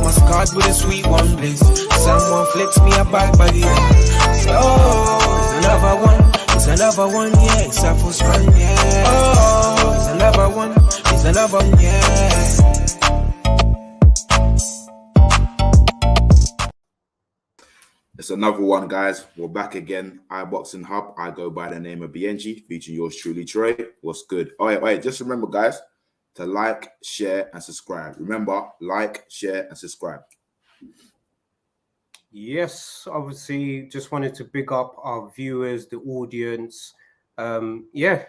up my scars with a sweet one bliss. Someone flicks me a back by the end. Oh, it's another one. It's another one, yeah. It's a full strong, yeah. Oh, it's another one. It's another one, yeah. It's another one, guys. We're back again. iBoxing Hub. I go by the name of BNG, featuring yours truly, Troy. What's good? Oh, wait. Just remember, guys, to like, share, and subscribe. Remember, like, share, and subscribe. Yes, obviously, just wanted to big up our viewers, the audience. Yeah,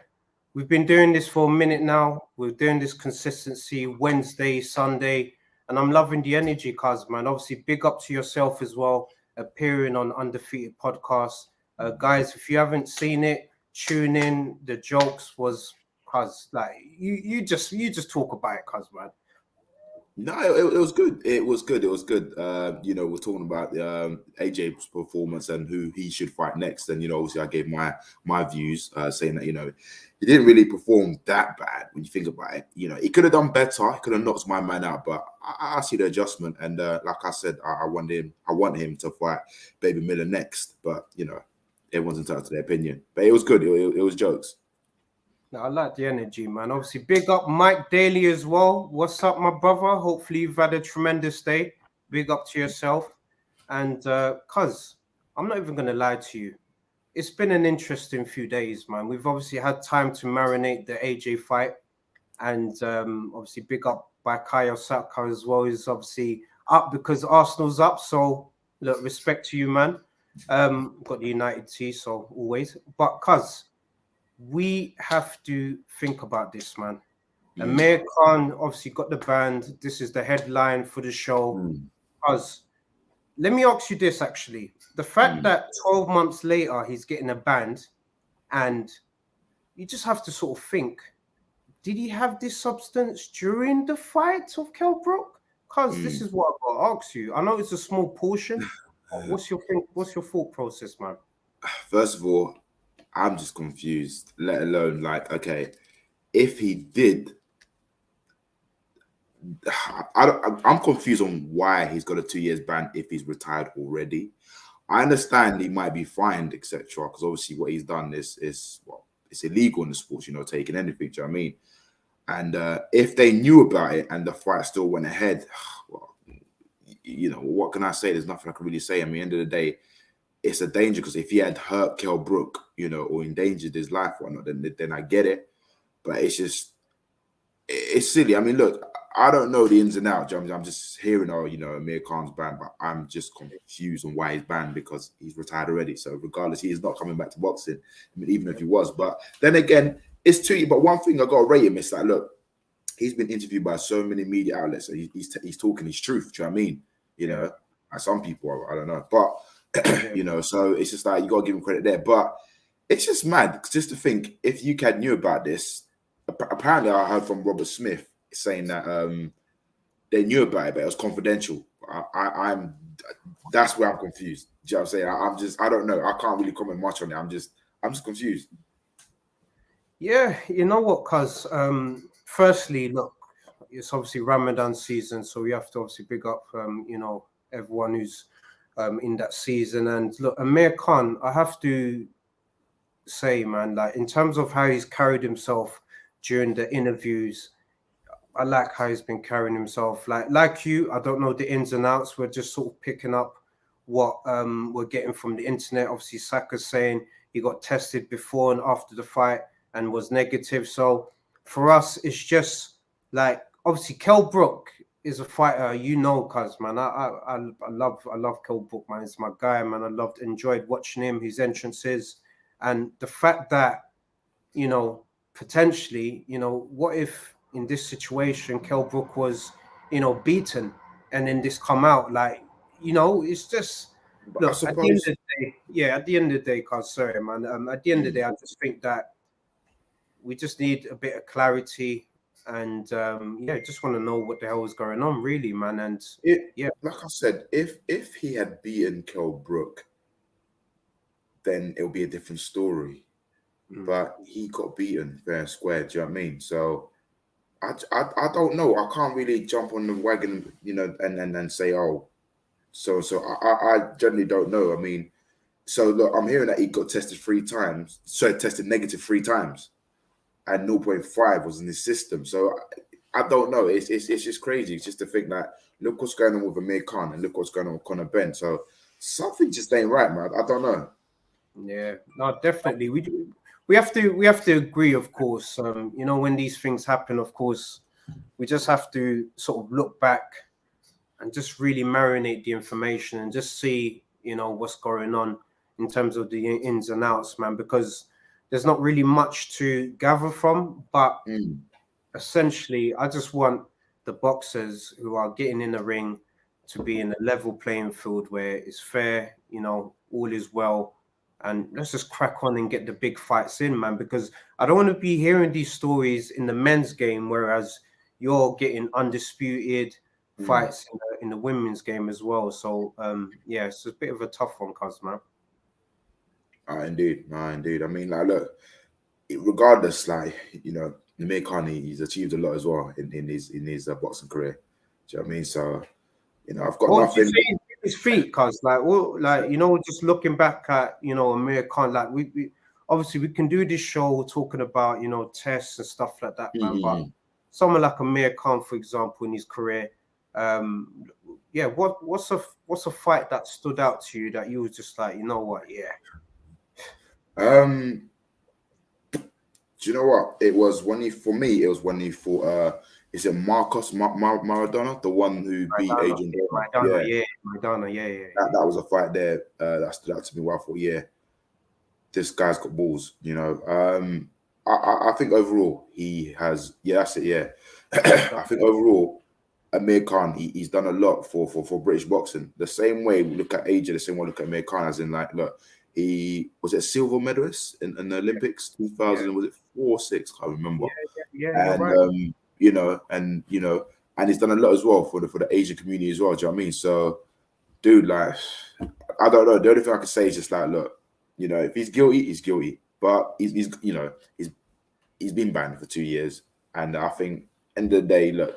we've been doing this for a minute now. We're doing this consistency Wednesday, Sunday, and I'm loving the energy, cuz, man. Obviously, big up to yourself as well, appearing on Undefeated Podcast. Guys, if you haven't seen it, tune in. The jokes was, cuz, like, you just talk about it, cuz, man. No, it was good. It was good. We're talking about AJ's performance and who he should fight next. And obviously, I gave my views, saying that he didn't really perform that bad when you think about it. He could have done better. He could have knocked my man out, but I see the adjustment. And like I said, I want him to fight Baby Miller next. But everyone's entitled to their opinion. But it was good. It was jokes. I like the energy, man. Obviously, big up Mike Daly as well. What's up, my brother? Hopefully, you've had a tremendous day. Big up to yourself. And, cuz, I'm not even going to lie to you. It's been an interesting few days, man. We've obviously had time to marinate the AJ fight. And, obviously, big up by Kyle Saka as well. He's obviously up because Arsenal's up. So, look, respect to you, man. Got the United T, so always. But, cuz, we have to think about this, man. Amir Khan obviously got the band. This is the headline for the show. Because let me ask you this, actually. The fact that 12 months later he's getting a band, and you just have to sort of think, did he have this substance during the fight of Kell Brook? Because this is what I've got to ask you. I know it's a small portion. What's your thought process, man? First of all, I'm just confused, let alone okay, if he did, I'm confused on why he's got a 2 years ban if he's retired already. I understand he might be fined, etc., because obviously what he's done is it's illegal in the sports, taking anything, do you know what I mean? And if they knew about it and the fight still went ahead, well, what can I say? There's nothing I can really say. I mean, at the end of the day, it's a danger, because if he had hurt Kell Brook, or endangered his life or not, then I get it. But it's silly. I mean, look, I don't know the ins and outs. I'm just hearing, Amir Khan's banned, but I'm just confused on why he's banned, because he's retired already. So regardless, he is not coming back to boxing. I mean, even if he was. But then again, it's too. But one thing I got to rate him is look, he's been interviewed by so many media outlets, so he's talking his truth. Do you know what I mean? Like some people, I don't know, but. So it's just you got to give him credit there. But it's just mad, just to think, if UCAD knew about this, apparently I heard from Robert Smith saying that they knew about it, but it was confidential. That's where I'm confused. Do you know what I'm saying? I don't know. I can't really comment much on it. I'm just confused. Yeah, you know what, cuz firstly, look, it's obviously Ramadan season, so we have to obviously big up everyone who's in that season. And look, Amir Khan, I have to say, man, in terms of how he's carried himself during the interviews, I like how he's been carrying himself. Like you, I don't know the ins and outs. We're just sort of picking up what we're getting from the internet. Obviously, Saka's saying he got tested before and after the fight and was negative. So for us, it's just obviously Kell Brook is a fighter, cuz, man. I love Kell Brook, man. It's my guy, man. Enjoyed watching him, his entrances, and the fact that potentially, what if in this situation Kell Brook was beaten, and then this come out it's just look, at the end of the day, at the end of the day, cuz, sorry, man. At the end of the day, I just think that we just need a bit of clarity. And just want to know what the hell is going on, really, man. And like I said, if he had beaten Kell Brook, then it'll be a different story. But he got beaten fair and square. Do you know what I mean? So I don't know. I can't really jump on the wagon, you know, and say, oh, so I generally don't know. I mean, so look, I'm hearing that he got tested 3 times, so tested negative 3 times, and zero point 0.5 was in his system. So I don't know. It's just crazy. It's just to think that look what's going on with Amir Khan and look what's going on with Conor Benn. So something just ain't right, man. I don't know. Yeah, no, definitely. We have to agree, of course. You know, when these things happen, of course, we just have to sort of look back and just really marinate the information and just see, you know, what's going on in terms of the ins and outs, man, because there's not really much to gather from. But essentially, I just want the boxers who are getting in the ring to be in a level playing field where it's fair, you know, all is well. And let's just crack on and get the big fights in, man, because I don't want to be hearing these stories in the men's game, whereas you're getting undisputed fights in the women's game as well. So, yeah, it's a bit of a tough one, cuz, man. Indeed. I mean, like, look, regardless, like, you know, Amir Khan, he's achieved a lot as well in his boxing career. Do you know what I mean? So, you know, I've got nothing. His feet, cuz, like, all, like, you know, just looking back at, you know, Amir Khan, like, we obviously we can do this show talking about, you know, tests and stuff like that, man. But someone like Amir Khan, for example, in his career, yeah, what's a fight that stood out to you that you was just like, you know what, yeah. Do you know what? It was when he fought is it Marcos Maradona, the one who beat Adrian? Maradona, yeah. That was a fight there that stood out to me. Where I thought, yeah, this guy's got balls. You know, I think overall he has. Yeah, that's it. Yeah, I think overall Amir Khan he's done a lot for British boxing. The same way we look at AJ, the same way we look at Amir Khan, as in like, look, he was a silver medalist in the Olympics 2000. Was it 4 or 6? I can't remember. Yeah. And right. you know, and he's done a lot as well for the Asian community as well. Do you know what I mean? So, dude, like, I don't know. The only thing I can say is just like, look, you know, if he's guilty, he's guilty. But he's you know, he's been banned for 2 years, and I think end of the day, look,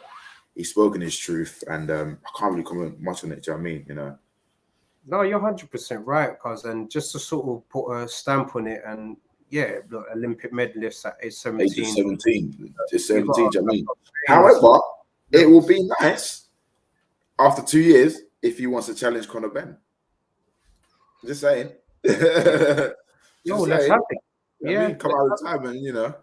he's spoken his truth, and I can't really comment much on it. Do you know what I mean? You know. No, you're 100% right, cuz, and just to sort of put a stamp on it, and yeah, look, Olympic medalist at age 17. Age 17. Just 17, do you know what I mean? However, it will be nice after 2 years if he wants to challenge Conor Benn. Just saying. Let's have it. Yeah, I mean, come out of retirement, you know.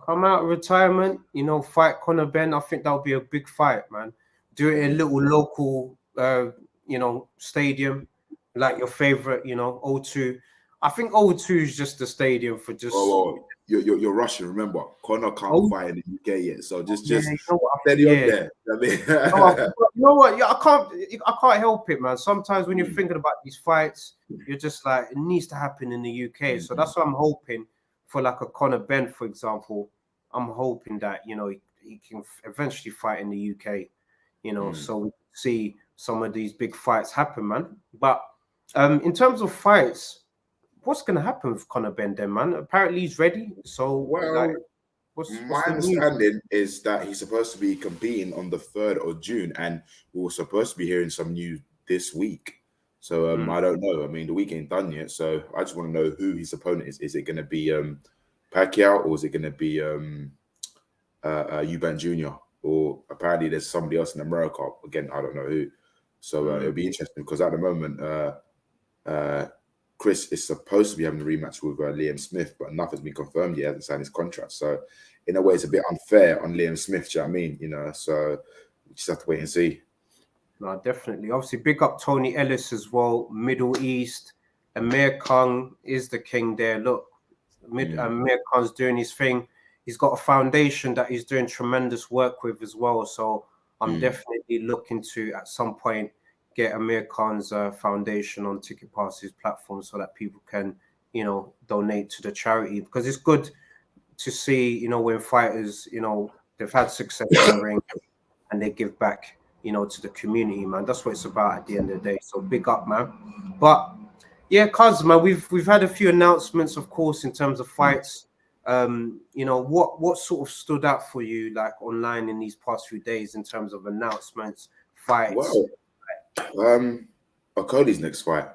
Come out of retirement, you know, fight Conor Benn. I think that'll be a big fight, man. Do it in a little local, you know, stadium, like your favorite, you know, O2. I think O2 is just the stadium for just. Oh, you're Russian, remember? Conor can't fight in the UK yet, so just steady up there. I mean, you know what? Yeah, I can't help it, man. Sometimes when you're thinking about these fights, you're just like, it needs to happen in the UK. So that's what I'm hoping for, like a Conor Benn, for example. I'm hoping that, you know, he can eventually fight in the UK, you know, so we see some of these big fights happen, man. But in terms of fights, what's going to happen with Conor Benn then, man? Apparently he's ready. So, well, like, my understanding is that he's supposed to be competing on the 3rd of June, and we were supposed to be hearing some news this week. So I don't know. I mean, the week ain't done yet, so I just want to know who his opponent is. Is it going to be Pacquiao, or is it going to be Eubank Jr.? Or apparently there's somebody else in America. Again, I don't know who. So it'll be interesting because at the moment, Chris is supposed to be having a rematch with Billam-Smith, but nothing's been confirmed yet. He hasn't signed his contract. So in a way, it's a bit unfair on Billam-Smith. Do you know what I mean? You know, so we just have to wait and see. No, definitely. Obviously, big up Tony Ellis as well. Middle East. Amir Khan is the king there. Look, Amir Khan's doing his thing. He's got a foundation that he's doing tremendous work with as well. So I'm definitely looking to, at some point, get Amir Khan's foundation on Ticket Passes platform so that people can, you know, donate to the charity, because it's good to see, you know, when fighters, you know, they've had success in the ring and they give back, you know, to the community, man. That's what it's about at the end of the day. So big up, man. But yeah, cuz, man, we've had a few announcements, of course, in terms of fights. You know, what sort of stood out for you, like online in these past few days in terms of announcements, fights? Well, Okolie's next fight.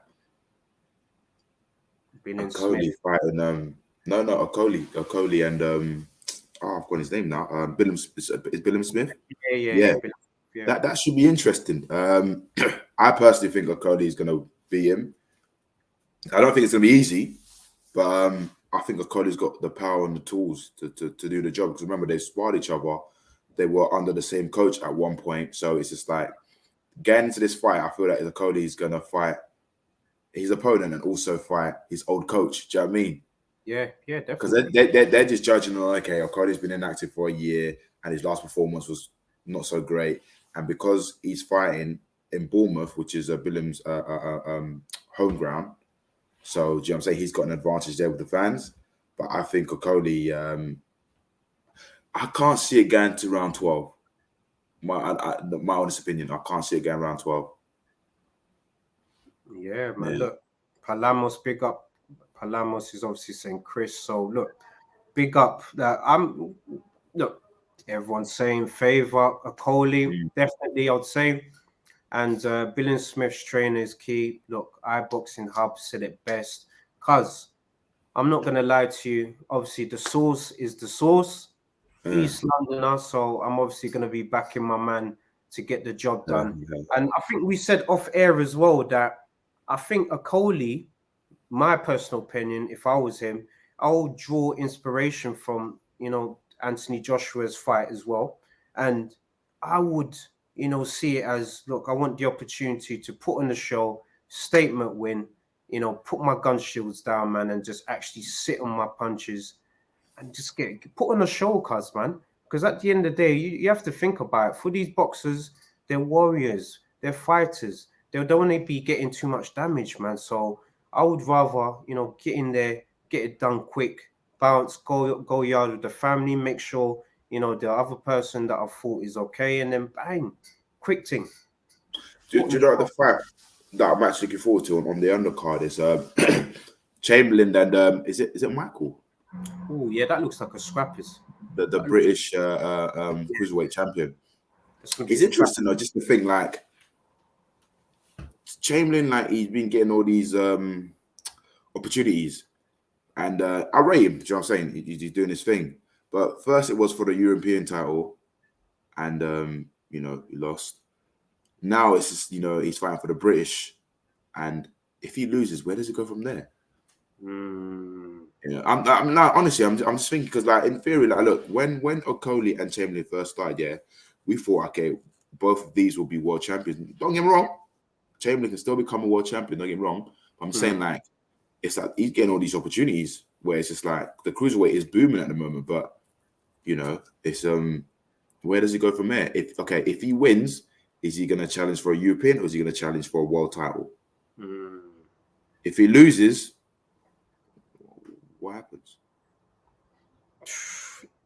Billam-Smith. Okolie fighting no Okolie and I've got his name now. Is Billam-Smith? Yeah. Yeah. That should be interesting. I personally think Okolie is gonna beat him. I don't think it's gonna be easy, but I think Okolie's got the power and the tools to do the job. Because remember, they sparred each other. They were under the same coach at one point, so it's just like getting into this fight. I feel like Okolie's gonna fight his opponent and also fight his old coach. Do you know what I mean? Yeah, definitely. Because they're just judging on, okay, Okolie's been inactive for a year and his last performance was not so great. And because he's fighting in Bournemouth, which is a Billam's home ground, so do you know what I'm saying? He's got an advantage there with the fans. But I think Okolie, I can't see it going to round 12. My honest opinion, I can't see it going round 12. Yeah, man. Look, Palamos, big up. Palamos is obviously saying Chris. So look, big up. Look, everyone's saying favor Okolie, definitely, I'd say. And Billam-Smith's trainer is key. Look, iBoxing Hub said it best. Cause I'm not gonna lie to you. Obviously, the source is the source. East Londoner, so I'm obviously gonna be backing my man to get the job done. And I think we said off air as well that I think Okolie, my personal opinion, if I was him, I would draw inspiration from, you know, Anthony Joshua's fight as well. And I would, you know, see it as, look, I want the opportunity to put on the show, statement win, you know, put my gun shields down, man, and just actually sit on my punches and just get put on a show, cuz, man. Because at the end of the day, you have to think about it. For these boxers, they're warriors, they're fighters. They don't want to be getting too much damage, man. So I would rather, you know, get in there, get it done quick, bounce, go yard with the family, make sure, you know, the other person that I fought is okay, and then bang, quick thing. Do you know the fight that I'm actually looking forward to on the undercard is Chamberlain and is it Michael? Oh yeah, that looks like a scrappers. The British cruiserweight champion. It's interesting though, just to think like Chamberlain, like he's been getting all these opportunities, and I rate him. Do you know what I'm saying? He's doing his thing. But first, it was for the European title, and you know, he lost. Now it's just, you know, he's fighting for the British, and if he loses, where does it go from there? You know, I'm not honestly. I'm just thinking because, like, in theory, like, look, when Okolie and Chamberlain first started, yeah, we thought, okay, both of these will be world champions. Don't get me wrong, Chamberlain can still become a world champion. Don't get me wrong. I'm saying, like, it's like he's getting all these opportunities where it's just like the cruiserweight is booming at the moment, but you know, it's where does he go from there? If he wins, is he going to challenge for a European or is he going to challenge for a world title? If he loses, what happens?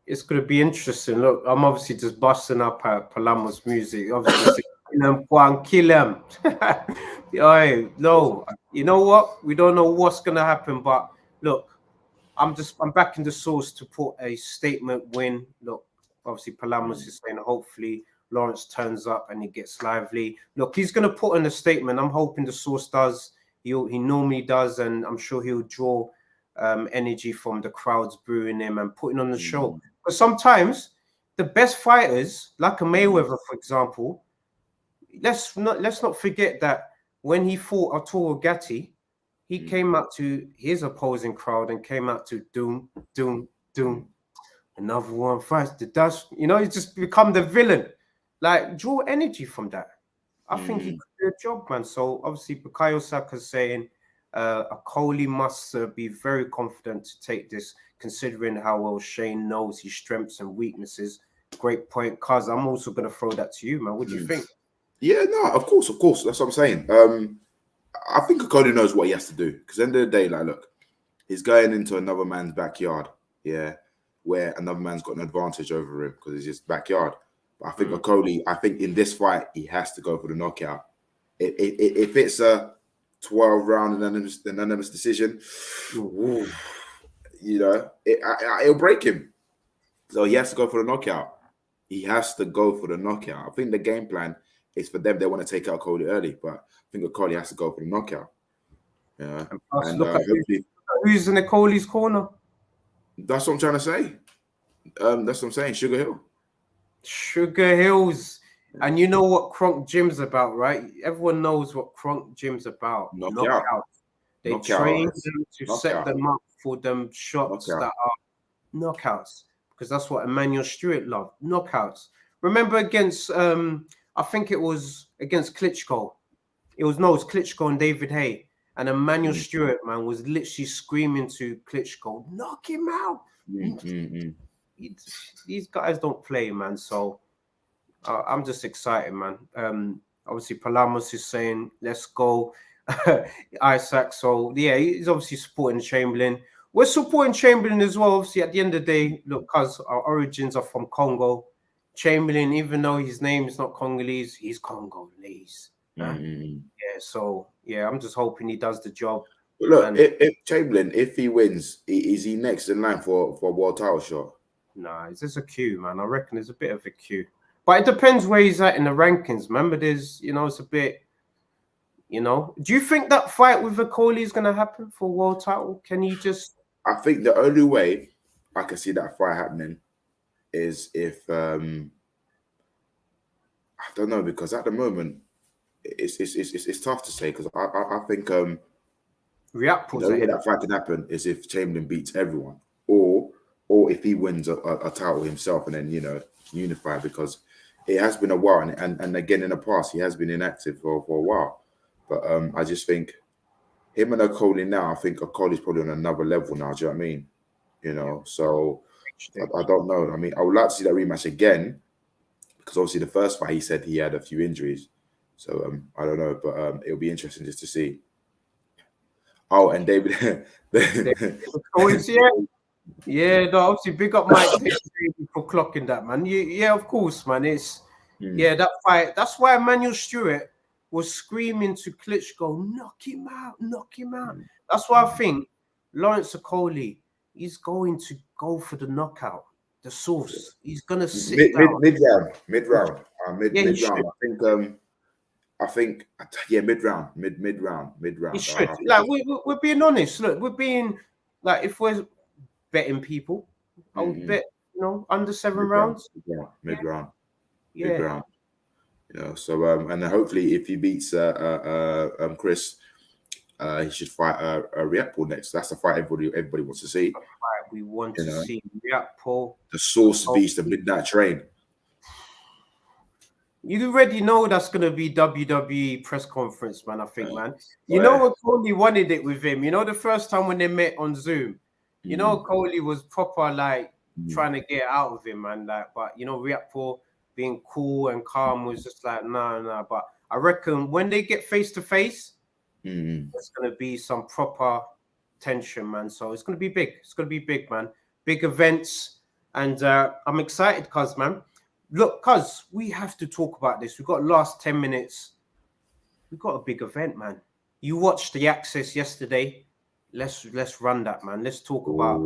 It's going to be interesting. Look, I'm obviously just busting up at Palamo's music. Obviously, kill him. No, you know what? We don't know what's going to happen, but look, I'm backing the source to put a statement win. Look, obviously, Palamos is saying hopefully Lawrence turns up and he gets lively. Look, he's going to put in a statement. I'm hoping the source does. He normally does, and I'm sure he'll draw energy from the crowds booing him and putting on the show. But sometimes the best fighters, like a Mayweather, for example, let's not forget that when he fought Arturo Gatti, he came out to his opposing crowd and came out to doom, doom, doom. Another one first. The dust, you know, he's just become the villain. Like, draw energy from that. I think he could do a job, man. So obviously, Bukayo Saka's saying Okolie must be very confident to take this, considering how well Shane knows his strengths and weaknesses. Great point, cuz I'm also going to throw that to you, man. What do you think? Yeah, no, of course. That's what I'm saying. I think Okolie knows what he has to do. Because at the end of the day, like, look, he's going into another man's backyard, yeah, where another man's got an advantage over him because it's his backyard. But I think Okolie, in this fight, he has to go for the knockout. If it's a 12-round anonymous decision, you know, it'll break him. So he has to go for the knockout. He has to go for the knockout. I think the game plan is for them. They want to take out Okolie early, but I think Okolie has to go for the knockout. Yeah, and look at who's in Okolie's corner. That's what I'm trying to say. That's what I'm saying. Sugar Hill. Sugar Hills. And you know what Kronk Gym's about, right? Everyone knows what Kronk Gym's about. Knockout. They train them to set them up for them shots that are knockouts. Because that's what Emmanuel Stewart loved. Knockouts. Remember against I think it was against Klitschko. It was Klitschko and David Hay. And Emmanuel Stewart, man, was literally screaming to Klitschko, knock him out. These guys don't play, man. So I'm just excited, man. Obviously, Palamos is saying, let's go. Isaac. So, yeah, he's obviously supporting Chamberlain. We're supporting Chamberlain as well. Obviously, at the end of the day, look, because our origins are from Congo. Chamberlain, even though his name is not Congolese, he's Congolese. Yeah, so, yeah, I'm just hoping he does the job. But look, if Chamberlain, if he wins, is he next in line for a world title shot? Nah, there's a queue, man. I reckon there's a bit of a queue. But it depends where he's at in the rankings. Remember, there's, it's a bit, Do you think that fight with Okolie is going to happen for world title? Can you just... I think the only way I can see that fight happening is if... I don't know, because at the moment, it's tough to say, because I think... the only way that fight can happen is if Chamberlain beats everyone, or if he wins a title himself and then, unify, because it has been a while, and again in the past he has been inactive for a while. But I just think him and Okolie now, I think Okolie's probably on another level now. Do you know what I mean? So I don't know. I mean, I would like to see that rematch again, because obviously the first fight he said he had a few injuries. So I don't know, but it'll be interesting just to see. Oh, and David. Yeah, no, obviously big up Mike for clocking that, man. Yeah, of course, man. It's that fight. That's why Emmanuel Stewart was screaming to Klitschko, knock him out, knock him out. That's why I think Lawrence Okolie, he's going to go for the knockout, the source. He's gonna sit down. Mid-round. I think mid-round. He should. Like we're being honest. Look, we're being like, if we're betting people, I would bet under 7 rounds. Mid-round. Yeah. So and then hopefully if he beats Chris, he should fight Riakpo next. That's the fight everybody wants to see. We want to see Riakpo, the Source Beast, the Midnight Train. You already know that's gonna be WWE press conference, man. I think, man. Okolie wanted it with him. The first time when they met on Zoom, Okolie was proper like trying to get out of him, man. Like, but Riakpo being cool and calm was just like, nah. But I reckon when they get face to face, there's gonna be some proper tension, man. So it's gonna be big. It's gonna be big, man. Big events, and I'm excited, man. Look, we have to talk about this. We've got last 10 minutes. We've got a big event, man. You watched the Access yesterday. Let's run that, man. Let's talk about.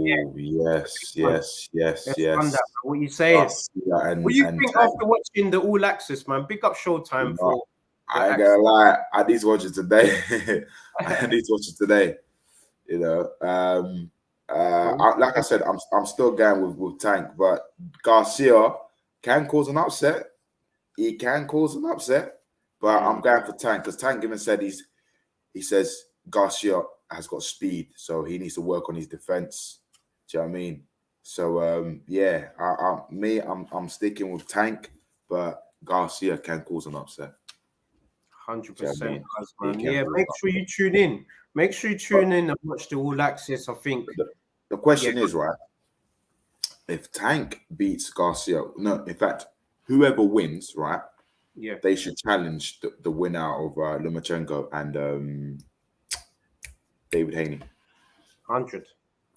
Yes. Run that, what are you saying? What do you think after watching the All Access, man? Big up Showtime for. I ain't gonna lie. I need to watch it today. Like I said, I'm still going with Tank, but Garcia can cause an upset. He can cause an upset, but I'm going for Tank, because Tank even said he says Garcia has got speed, so he needs to work on his defense. Do you know what I mean? So I'm sticking with Tank, but Garcia can cause an upset. 100%. Yeah, make sure you tune in. Make sure you tune in and watch the All Access. I think the question is, right, if Tank beats Garcia, no, in fact, whoever wins, right, they should challenge the winner of Lomachenko and David Haney. 100.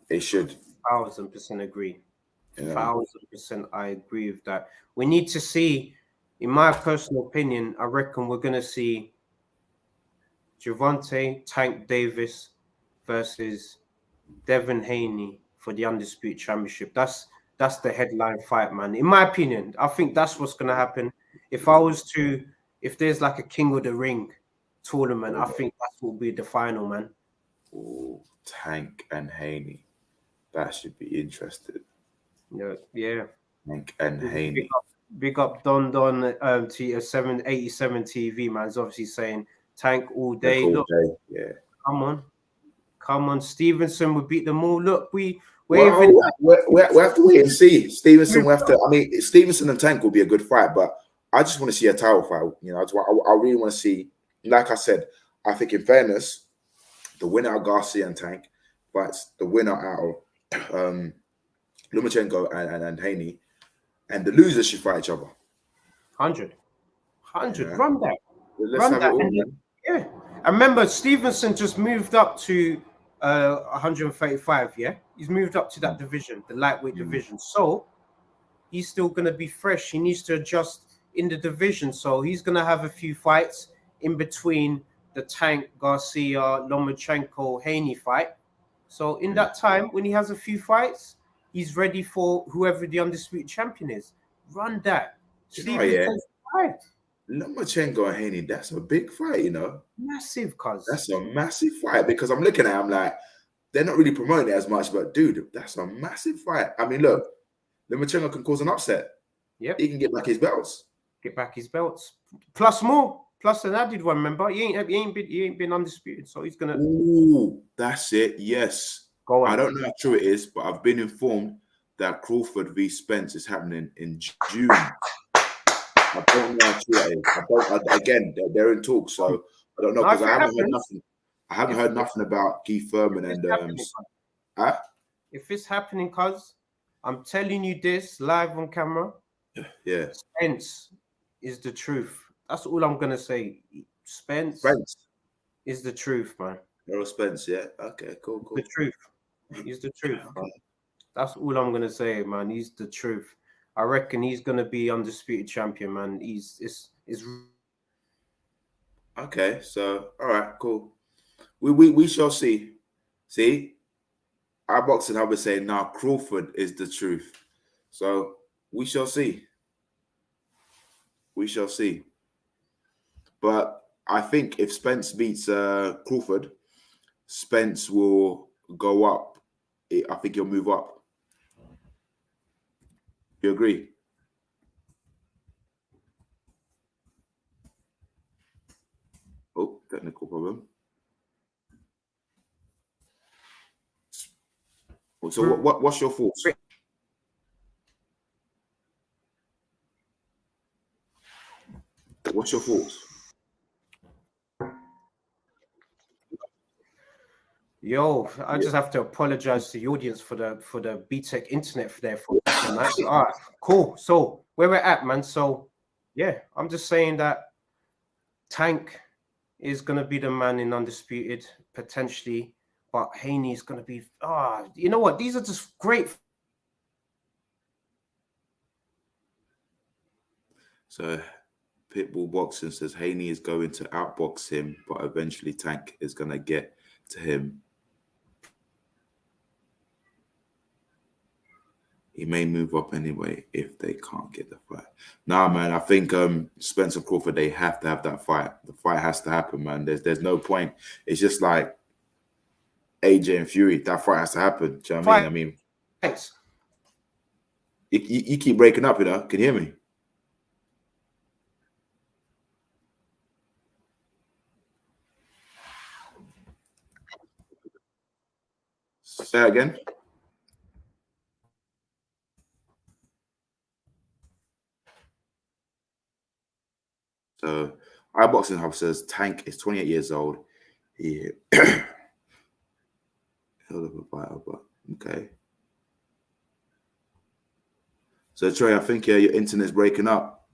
They should. 1000% agree. 1000% I agree with that. We need to see, in my personal opinion, I reckon we're going to see Gervonta Tank Davis versus Devin Haney for the Undisputed Championship. That's the headline fight, man. In my opinion, I think that's what's gonna happen. If there's like a King of the Ring tournament, I think that will be the final, man. Ooh, Tank and Haney. That should be interesting. Yeah. Tank and Haney. Big up Don to 787 TV, man. Is obviously saying Tank all day. All Look, day. Yeah. come on. Stevenson would beat them all. Look, we're Well, even we have to wait and see. Stevenson, we have to. I mean, Stevenson and Tank will be a good fight, but I just want to see a title fight. You know, I really want to see. Like I said, I think in fairness, the winner of Garcia and Tank fights the winner out of Lomachenko and Haney, and the losers should fight each other. 100. Yeah. Run that. Let's have it all, man. Yeah. I remember Stevenson just moved up to 135. Yeah, he's moved up to that division, the lightweight division. So he's still gonna be fresh. He needs to adjust in the division. So he's gonna have a few fights in between the Tank Garcia Lomachenko Haney fight. So in that time, when he has a few fights, he's ready for whoever the undisputed champion is. Run that. Stevenson's fight. Lomachenko and Haney, that's a big fight, you know. Massive, cuz. That's a massive fight because I'm looking at it, I'm like, they're not really promoting it as much, but dude, that's a massive fight. I mean, look, Lomachenko can cause an upset. Yep. He can get back his belts. Plus more. Plus an added one, remember? He ain't been undisputed, so he's gonna. Ooh, that's it. Yes. Go on. I don't know how true it is, but I've been informed that Crawford v Spence is happening in June. I don't know how true it is. Again, they're in talks, so I don't know because I haven't heard nothing. I haven't heard nothing about Keith Thurman and If it's happening, cuz I'm telling you this live on camera. Yeah. Spence is the truth. That's all I'm gonna say. Spence is the truth, man. Errol Spence, yeah. Okay, cool. The truth. He's the truth, man. That's all I'm gonna say, man. He's the truth. I reckon he's gonna be undisputed champion, man. It's okay. So all right, cool. We shall see. See, our boxing hub is saying now Crawford is the truth. So we shall see. We shall see. But I think if Spence beats Crawford, Spence will go up. I think he'll move up. You agree? Oh, technical problem. So what's your thoughts? What's your thoughts? Yo, I just have to apologize to the audience for the BTEC internet for their fault. All right, cool. So where we're at, man. So yeah, I'm just saying that Tank is gonna be the man in undisputed potentially, but Haney's gonna be. You know what? These are just great. So Pitbull Boxing says Haney is going to outbox him, but eventually Tank is gonna get to him. He may move up anyway if they can't get the fight. Nah, man, I think Spence and Crawford, they have to have that fight. The fight has to happen, man. There's no point. It's just like AJ and Fury. That fight has to happen. Do you know what I mean? Thanks. You keep breaking up, you know? Can you hear me? Say that again. So, iBoxing Hub says Tank is 28 years old. He held up a fighter, but okay. So, Trey, I think your internet's breaking up.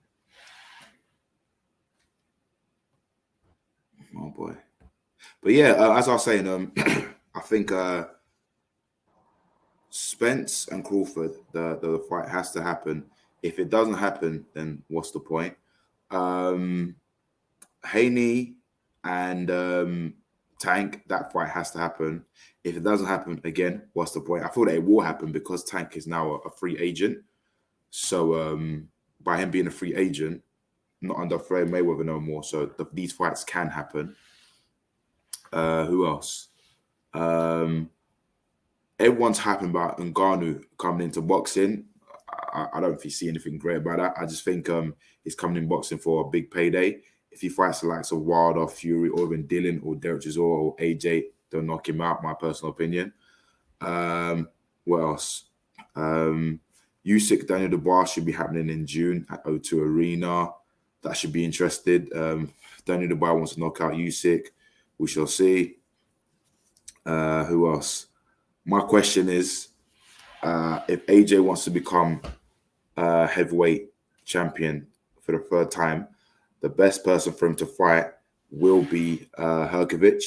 Oh boy. But yeah, as I was saying, I think Spence and Crawford, the fight has to happen. If it doesn't happen, then what's the point? Haney and Tank, that fight has to happen. If it doesn't happen again, what's the point? I feel that it will happen because Tank is now a free agent. So by him being a free agent, not under Floyd Mayweather no more, so these fights can happen. Who else? Everyone's happy about Ngannou coming into boxing. I don't see anything great about that. I just think he's coming in boxing for a big payday. If he fights the likes of Wilder, Fury, or even Dylan, or Derek Chisora, or AJ, they'll knock him out, my personal opinion. What else? Usyk, Daniel Dubois should be happening in June at O2 Arena. That should be interesting. Daniel Dubois wants to knock out Usyk. We shall see. Who else? My question is, if AJ wants to become heavyweight champion for the third time, the best person for him to fight will be Hrgovic.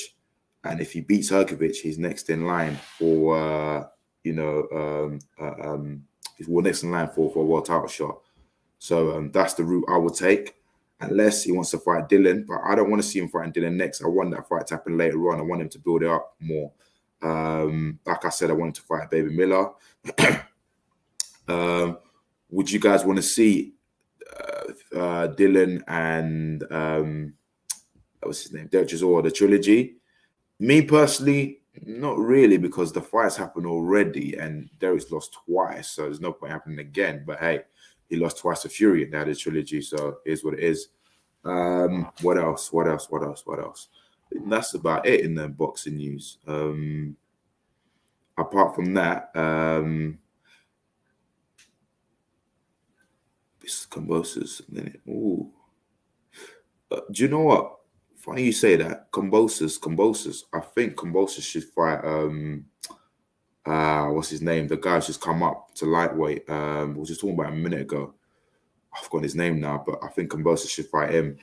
And if he beats Hrgovic, he's next in line for, he's next in line for a world title shot. So that's the route I would take, unless he wants to fight Dylan. But I don't want to see him fighting Dylan next. I want that fight to happen later on. I want him to build it up more. Like I said, I want him to fight Baby Miller. Would you guys want to see Dylan and what's his name, Derek Chisora, the trilogy? Me personally, not really, because the fights happened already and Derek's lost twice, so there's no point happening again. But hey, he lost twice to Fury and now the trilogy, so here's what it is. What else? And that's about it in the boxing news. Apart from that, this is Cambosos. Do you know what? Funny you say that. Cambosos. I think Cambosos should fight. What's his name? The guy's just come up to lightweight. We were just talking about a minute ago. I've forgotten his name now, but I think Cambosos should fight him.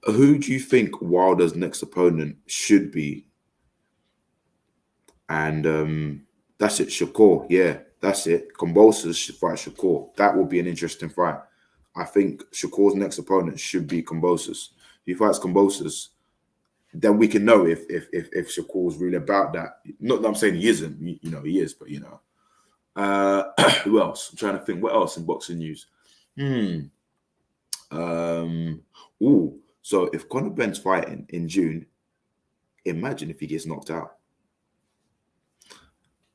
Who do you think Wilder's next opponent should be? And that's it, Shakur. Yeah, that's it. Cambosos should fight Shakur. That will be an interesting fight. I think Shakur's next opponent should be Cambosos. If he fights Cambosos, then we can know if Shakur's really about that. Not that I'm saying he isn't. You know, he is, but you know. Who else? I'm trying to think. What else in boxing news? So if Conor Benn's fighting in June, imagine if he gets knocked out.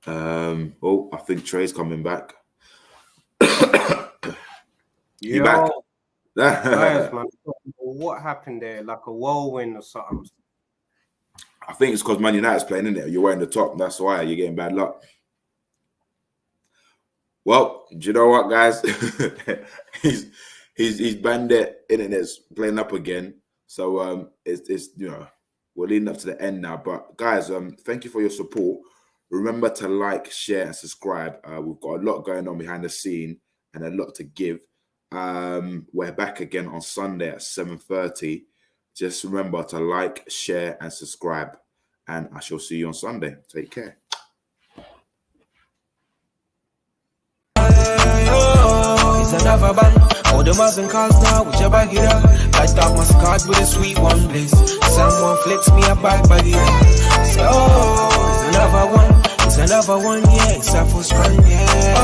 I think Trey's coming back. You back? Guys, man, what happened there? Like a whirlwind or something? I think it's because Man United's playing, isn't it? You're wearing the top, that's why you're getting bad luck. Well, do you know what, guys? he's banned it. Internet's playing up again. So it's we're leading up to the end now. But guys, thank you for your support. Remember to like, share, and subscribe. We've got a lot going on behind the scene and a lot to give. We're back again on Sunday at 7:30. Just remember to like, share, and subscribe. And I shall see you on Sunday. Take care. It's another band. All the Muslim cars now, with your bag it up. I start my card with a sweet one place. Someone flex me a bag it up. So, it's another one, yeah, it's a full strand, yeah.